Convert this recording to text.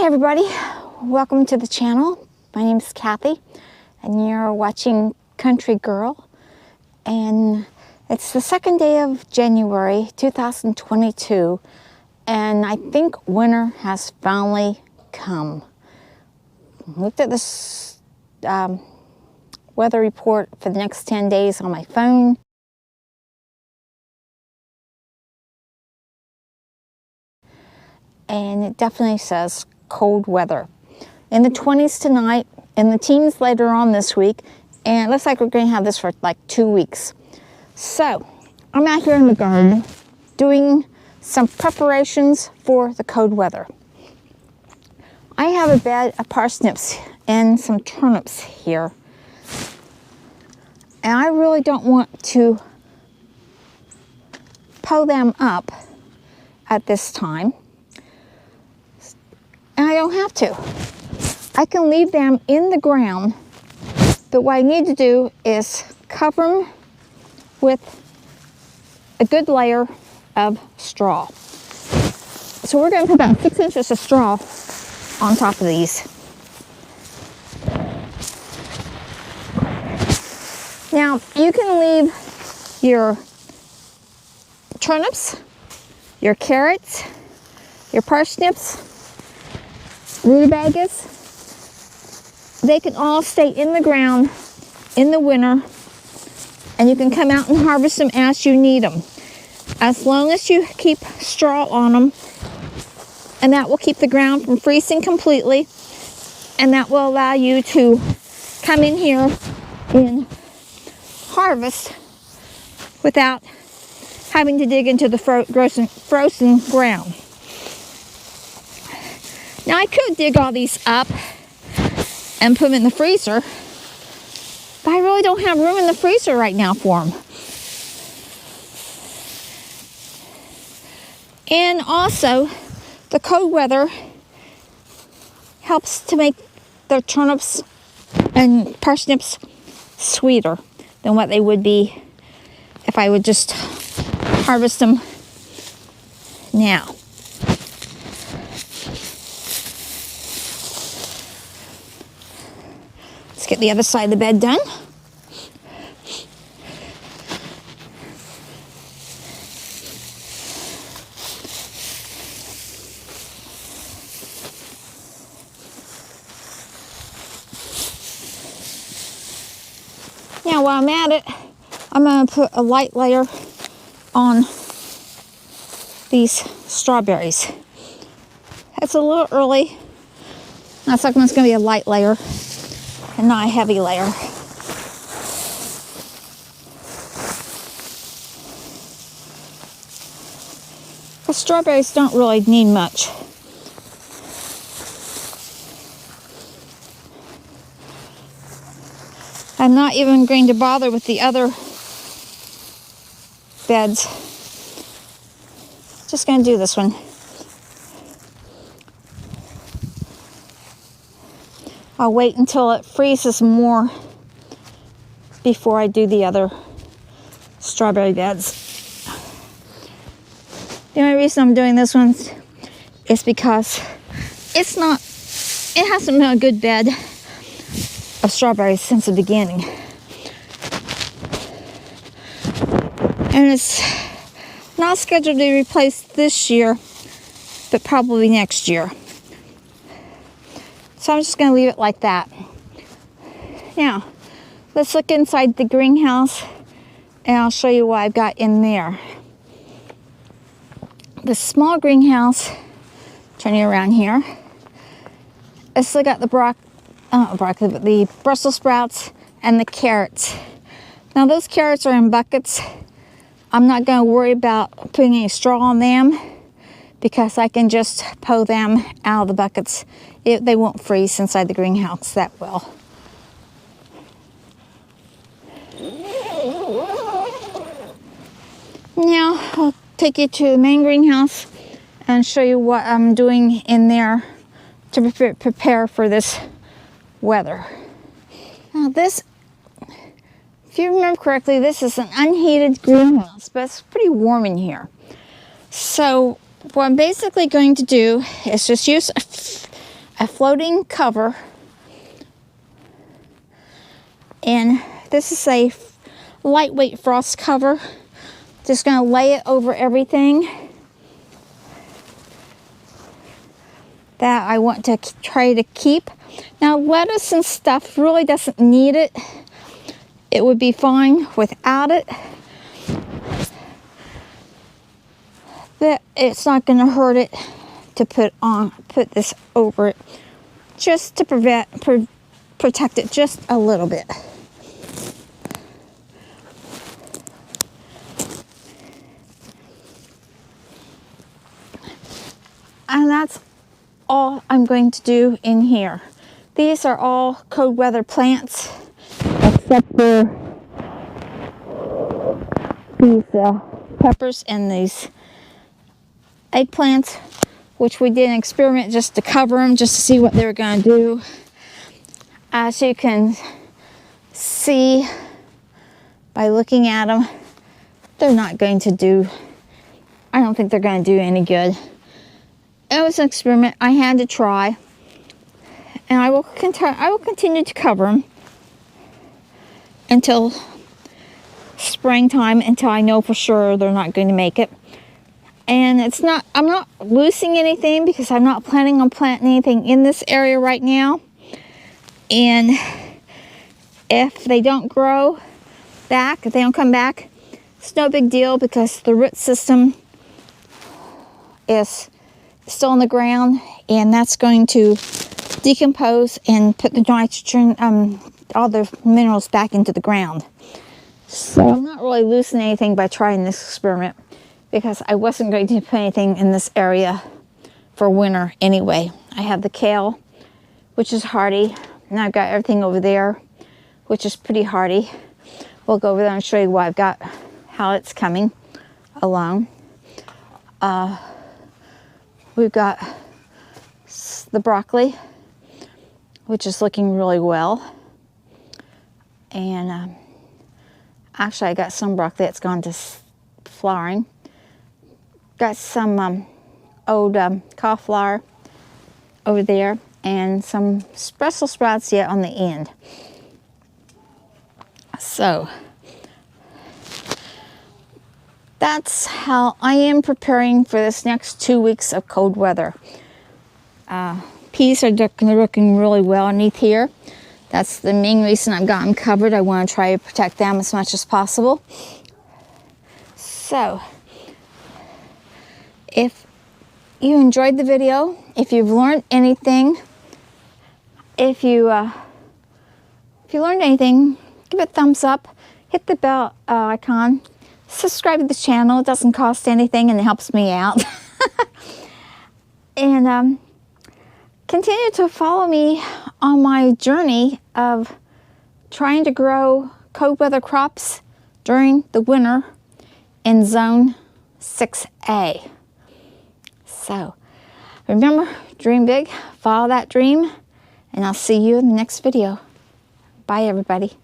Hi everybody, welcome to the channel. My name is Kathy and you're watching Country Girl, and it's the second day of January 2022 and I think winter has finally come. Looked at this weather report for the next 10 days on my phone. And it definitely says cold weather. In the 20s tonight, in the teens later on this week, and it looks like we're going to have this for like 2 weeks. So, I'm out here in the garden doing some preparations for the cold weather. I have a bed of parsnips and some turnips here. And I really don't want to pull them up at this time. And I don't have to. I can leave them in the ground, but what I need to do is cover them with a good layer of straw. So we're going to put about 6 inches of straw on top of these. Now you can leave your turnips, your carrots, your parsnips, rutabagas. They can all stay in the ground in the winter, and you can come out and harvest them as you need them, as long as you keep straw on them, and that will keep the ground from freezing completely, and that will allow you to come in here and harvest without having to dig into the frozen ground. Now I could dig all these up and put them in the freezer, but I really don't have room in the freezer right now for them. And also, the cold weather helps to make the turnips and parsnips sweeter than what they would be if I would just harvest them now. Let's get the other side of the bed done. Now while I'm at it, I'm going to put a light layer on these strawberries. It's a little early. That's like it's going to be a light layer and not a heavy layer. The strawberries don't really need much. I'm not even going to bother with the other beds. Just going to do this one. I'll wait until it freezes more before I do the other strawberry beds. The only reason I'm doing this one is because it hasn't been a good bed of strawberries since the beginning. And it's not scheduled to be replaced this year, but probably next year. So I'm just going to leave it like that. Now, let's look inside the greenhouse and I'll show you what I've got in there. The small greenhouse, turning around here, I still got the the Brussels sprouts and the carrots. Now those carrots are in buckets. I'm not going to worry about putting any straw on them because I can just pull them out of the buckets. They won't freeze inside the greenhouse that well. Now I'll take you to the main greenhouse and show you what I'm doing in there to prepare for this weather. Now this, if you remember correctly, this is an unheated greenhouse, but it's pretty warm in here. So what I'm basically going to do is just use a floating cover, and this is a lightweight frost cover. Just going to lay it over everything that I want to try to keep. Now, lettuce and stuff really doesn't need it. It would be fine without it. But it's not going to hurt it to put this over it, just to protect it just a little bit. And that's all I'm going to do in here. These are all cold weather plants, except for these peppers and these eggplants, which we did an experiment just to cover them, just to see what they were going to do. As you can see by looking at them, they're not going to do, I don't think they're going to do any good. It was an experiment I had to try, and I will continue to cover them until springtime, until I know for sure they're not going to make it. And I'm not losing anything because I'm not planning on planting anything in this area right now. And if they don't grow back, if they don't come back, it's no big deal because the root system is still in the ground, and that's going to decompose and put the nitrogen, all the minerals back into the ground. So I'm not really losing anything by trying this experiment because I wasn't going to put anything in this area for winter anyway. I have the kale, which is hardy, and I've got everything over there, which is pretty hardy. We'll go over there and show you what I've got, how it's coming along. We've got the broccoli, which is looking really well. And actually, I got some broccoli that's gone to flowering. Got some old cauliflower over there, and some Brussels sprouts yet on the end. So that's how I am preparing for this next 2 weeks of cold weather. Peas are looking really well underneath here. That's the main reason I've got them covered. I want to try to protect them as much as possible. So, if you enjoyed the video, if you've learned anything, if you learned anything, give it a thumbs up, hit the bell icon, subscribe to the channel. It doesn't cost anything and it helps me out. And continue to follow me on my journey of trying to grow cold weather crops during the winter in Zone 6A. So remember, dream big, follow that dream, and I'll see you in the next video. Bye, everybody.